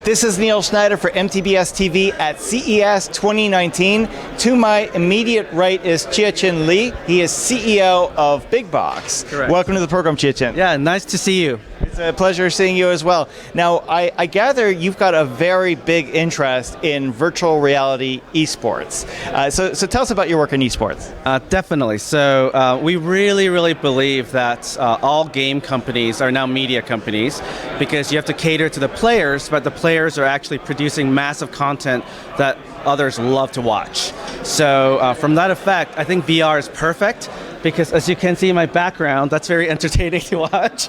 This is Neil Schneider for MTBS-TV at CES 2019. To my immediate right is Chia-Chin Lee. He is CEO of BigBox. Correct. Welcome to the program, Chia-Chin. Yeah, nice to see you. It's a pleasure seeing you as well. Now, I gather you've got a very big interest in virtual reality eSports. So tell us about your work in eSports. Definitely. So we really believe that all game companies are now media companies because you have to cater to the players, but the players are actually producing massive content that others love to watch. So from that effect, I think VR is perfect because as you can see in my background, that's very entertaining to watch.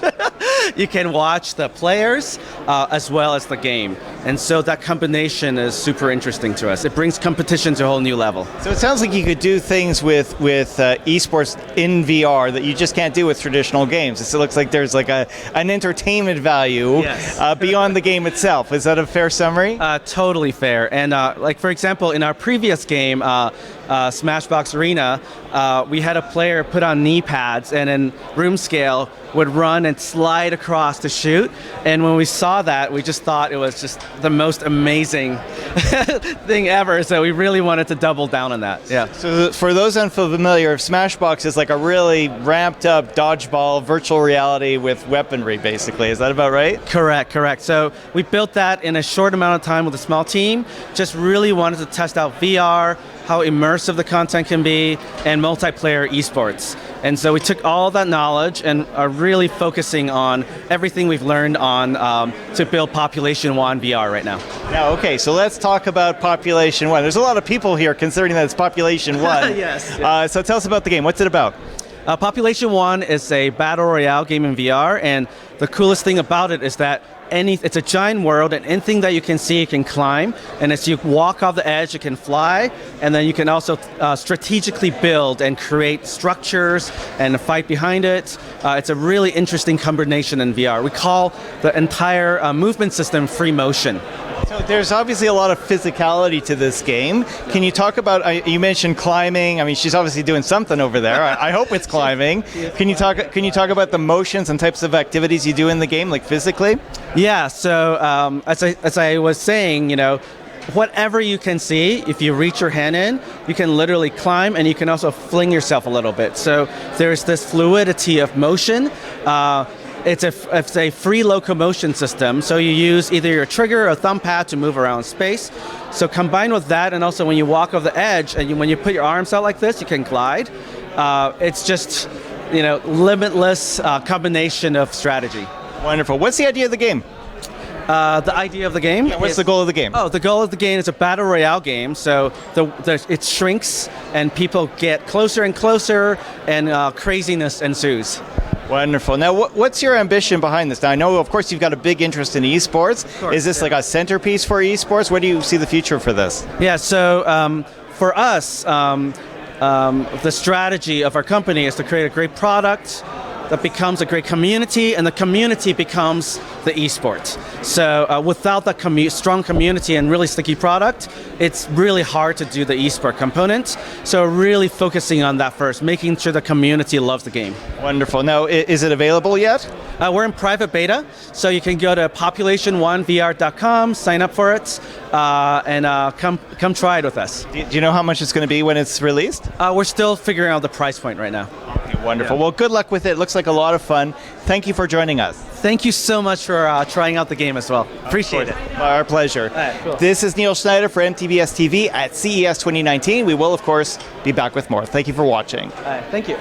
You can watch the players as well as the game. And so that combination is super interesting to us. It brings competition to a whole new level. So it sounds like you could do things with esports in VR that you just can't do with traditional games. It looks like there's like an entertainment value beyond the game itself. Is that a fair summary? Totally fair. And like for example, in our previous game, Smashbox Arena, we had a player put on knee pads and in room scale would run and slide across to shoot. And when we saw that, we just thought it was just the most amazing thing ever. So we really wanted to double down on that. Yeah. So for those unfamiliar, Smashbox is like a really ramped up dodgeball virtual reality with weaponry, basically. Is that about right? Correct. So we built that in a short amount of time with a small team. Just really wanted to test out VR, how immersive the content can be, and multiplayer esports. And so we took all that knowledge and are really focusing on everything we've learned on to build Population 1 VR right now. Now, okay, so let's talk about Population 1. There's a lot of people here considering that it's Population 1. Yes. So tell us about the game. What's it about? Population 1 is a battle royale game in VR, and the coolest thing about it is that it's a giant world, and anything that you can see, you can climb. And as you walk off the edge, you can fly. And then you can also strategically build and create structures and fight behind it. It's a really interesting combination in VR. We call the entire movement system free motion. So there's obviously a lot of physicality to this game. Can you talk about, you mentioned climbing. I mean, she's obviously doing something over there. I hope it's climbing. Can you talk about the motions and types of activities you do in the game, like physically? Yeah, so as I was saying, you know, whatever you can see, if you reach your hand in, you can literally climb, and you can also fling yourself a little bit. So there's this fluidity of motion. It's a free locomotion system, so you use either your trigger or thumb pad to move around space. So combined with that, and also when you walk off the edge, and when you put your arms out like this, you can glide. It's just, you know, limitless combination of strategy. Wonderful. What's the idea of the game? The idea of the game? Yeah, what's the goal of the game? Oh, the goal of the game is a battle royale game. So it shrinks, and people get closer and closer, and craziness ensues. Wonderful. Now, what's your ambition behind this? Now, I know, of course, you've got a big interest in esports. Is this like a centerpiece for esports? Where do you see the future for this? Yeah, so for us, the strategy of our company is to create a great product that becomes a great community, and the community becomes the esports. So without that strong community and really sticky product, it's really hard to do the esport component. So really focusing on that first, making sure the community loves the game. Wonderful. Now, is it available yet? We're in private beta, so you can go to population1vr.com, sign up for it, and come try it with us. Do you know how much it's going to be when it's released? We're still figuring out the price point right now. Okay, wonderful. Yeah. Well, good luck with it. Looks like a lot of fun. Thank you for joining us. Thank you so much for trying out the game as well. Appreciate it. Our pleasure. All right, cool. This is Neil Schneider for MTBS-TV at CES 2019. We will, of course, be back with more. Thank you for watching. All right, thank you.